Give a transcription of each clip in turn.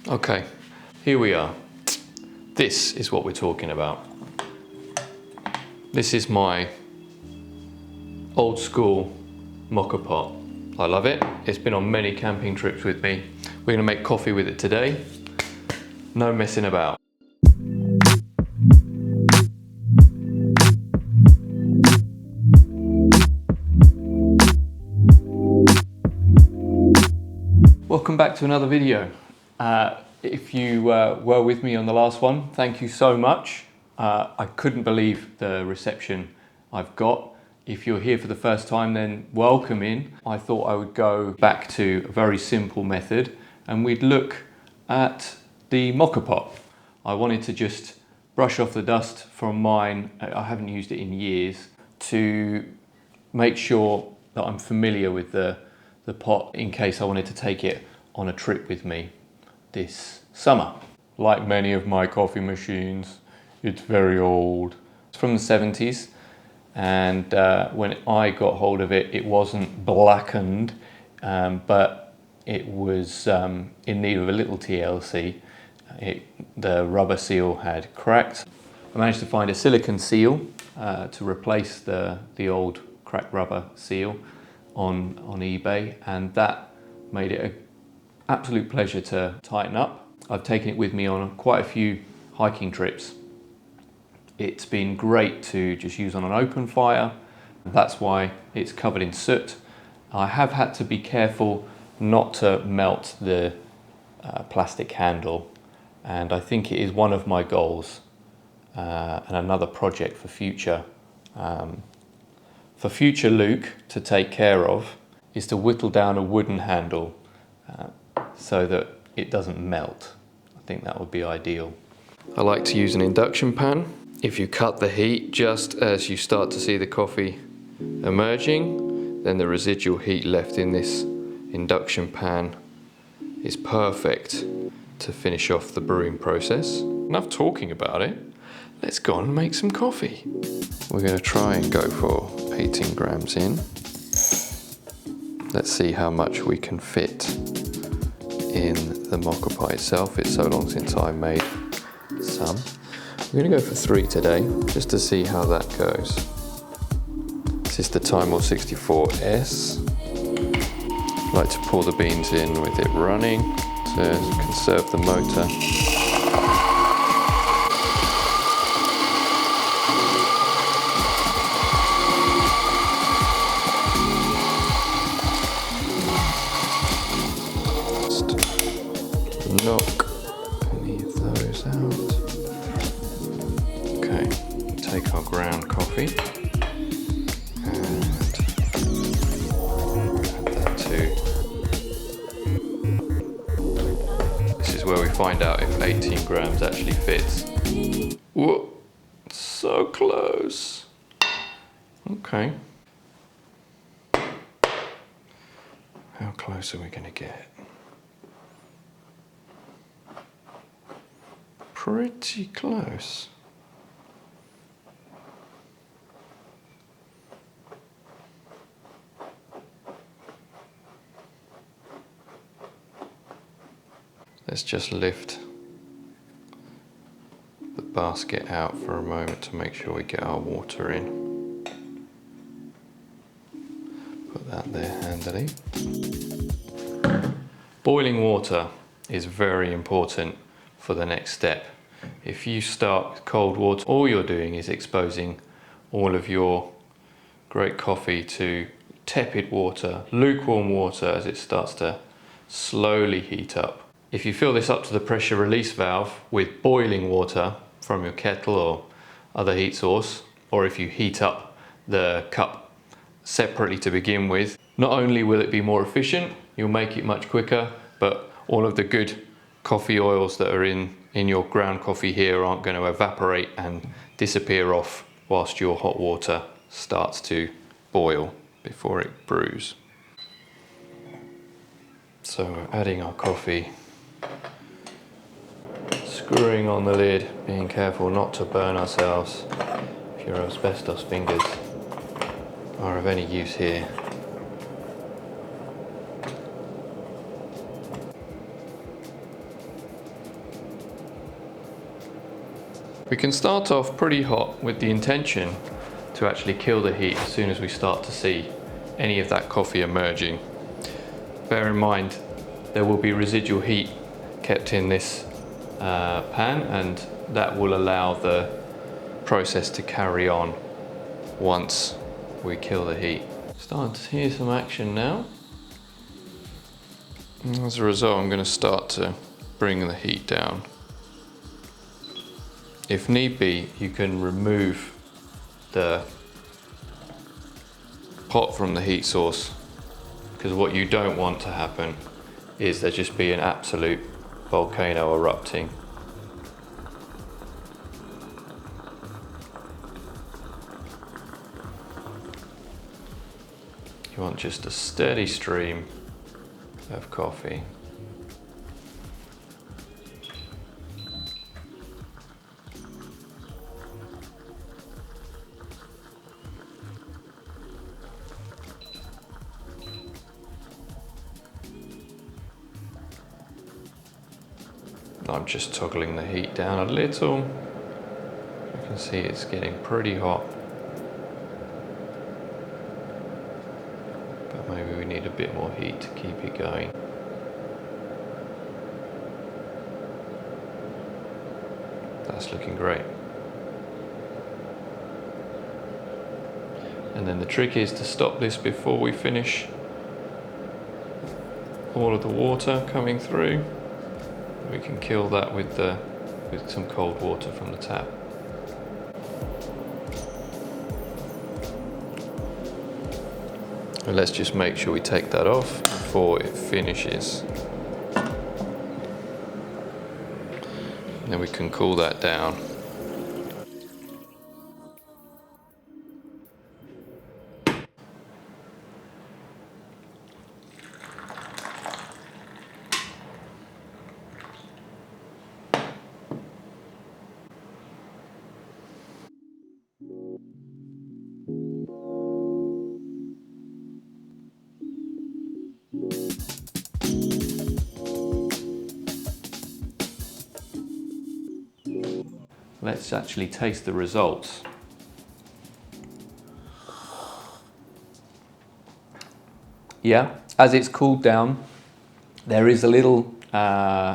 Okay, here we are. This is what we're talking about. This is my old school Moka pot. I love it. It's been on many camping trips with me. We're gonna make coffee with it today. No messing about. Welcome back to another video. If you were with me on the last one, thank you so much. I couldn't believe the reception I've got. If you're here for the first time, then welcome in. I thought I would go back to a very simple method and we'd look at the Moka pot. I wanted to just brush off the dust from mine. I haven't used it in years, to make sure that I'm familiar with the pot in case I wanted to take it on a trip with me this summer. Like many of my coffee machines, it's very old. It's from the 70s, and when I got hold of it, it wasn't blackened, but it was in need of a little TLC. The rubber seal had cracked. I managed to find a silicone seal to replace the old cracked rubber seal on eBay, and that made it an absolute pleasure to tighten up. I've taken it with me on quite a few hiking trips. It's been great to just use on an open fire. That's why it's covered in soot. I have had to be careful not to melt the plastic handle, and I think it is one of my goals and another project for future Luke to take care of, is to whittle down a wooden handle so that it doesn't melt. I think that would be ideal. I like to use an induction pan. If you cut the heat just as you start to see the coffee emerging, then the residual heat left in this induction pan is perfect to finish off the brewing process. Enough talking about it. Let's go and make some coffee. We're going to try and go for 18 grams in. Let's see how much we can fit in the Moka pot itself. It's so long since I made some. We're going to go for 3 today, just to see how that goes. This is the Timor 64S. I like to pour the beans in with it running to conserve the motor. Knock any of those out. Okay, take our ground coffee and add that too. This is where we find out if 18 grams actually fits. Whoa, so close. Okay. How close are we going to get? Pretty close. Let's just lift the basket out for a moment to make sure we get our water in. Put that there handily. Boiling water is very important for the next step. If you start with cold water, all you're doing is exposing all of your great coffee to tepid water, lukewarm water, as it starts to slowly heat up. If you fill this up to the pressure release valve with boiling water from your kettle or other heat source, or if you heat up the cup separately to begin with, not only will it be more efficient, you'll make it much quicker, but all of the good coffee oils that are in your ground coffee here aren't going to evaporate and disappear off whilst your hot water starts to boil before it brews. So we're adding our coffee, screwing on the lid, being careful not to burn ourselves if your asbestos fingers are of any use here. We can start off pretty hot with the intention to actually kill the heat as soon as we start to see any of that coffee emerging. Bear in mind, there will be residual heat kept in this pan, and that will allow the process to carry on once we kill the heat. Starting to hear some action now. And as a result, I'm going to start to bring the heat down. If need be, you can remove the pot from the heat source, because what you don't want to happen is there just be an absolute volcano erupting. You want just a steady stream of coffee. I'm just toggling the heat down a little. You can see it's getting pretty hot. But maybe we need a bit more heat to keep it going. That's looking great. And then the trick is to stop this before we finish all of the water coming through. We can kill that with some cold water from the tap. And let's just make sure we take that off before it finishes. And then we can cool that down. Let's actually taste the results. Yeah, as it's cooled down, there is a little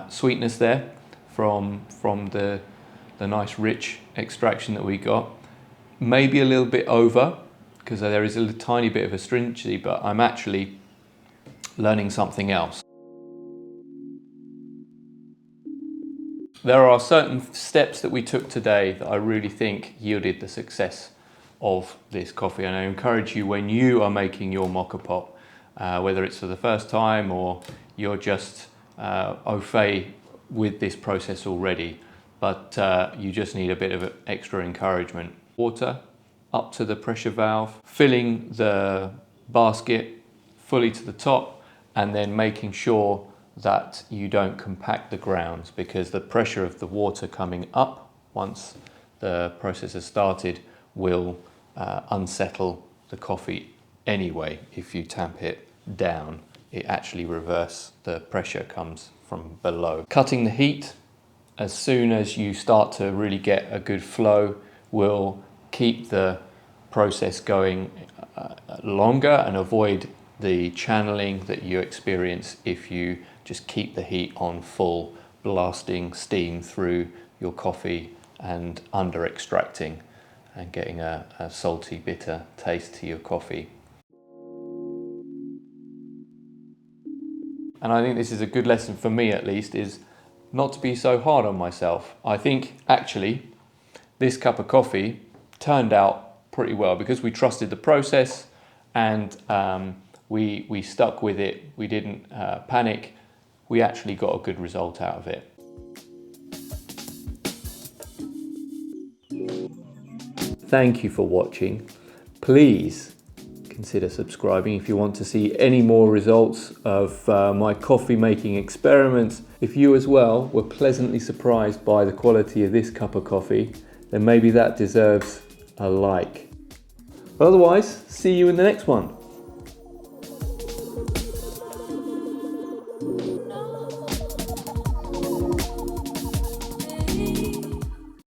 sweetness there from the nice rich extraction that we got. Maybe a little bit over, because there is a tiny bit of astringency, but I'm actually learning something else. There are certain steps that we took today that I really think yielded the success of this coffee, and I encourage you, when you are making your Moka pot, whether it's for the first time or you're just au fait with this process already, but you just need a bit of extra encouragement. Water up to the pressure valve, filling the basket fully to the top, and then making sure that you don't compact the grounds, because the pressure of the water coming up once the process has started will unsettle the coffee anyway. If you tamp it down, it actually reverses the pressure comes from below. Cutting the heat as soon as you start to really get a good flow will keep the process going longer and avoid the channeling that you experience if you just keep the heat on full, blasting steam through your coffee and under extracting and getting a salty, bitter taste to your coffee. And I think this is a good lesson for me, at least, is not to be so hard on myself. I think actually this cup of coffee turned out pretty well because we trusted the process, and we stuck with it. We didn't panic. We actually got a good result out of it. Thank you for watching. Please consider subscribing if you want to see any more results of my coffee making experiments. If you as well were pleasantly surprised by the quality of this cup of coffee, then maybe that deserves a like. Otherwise, see you in the next one.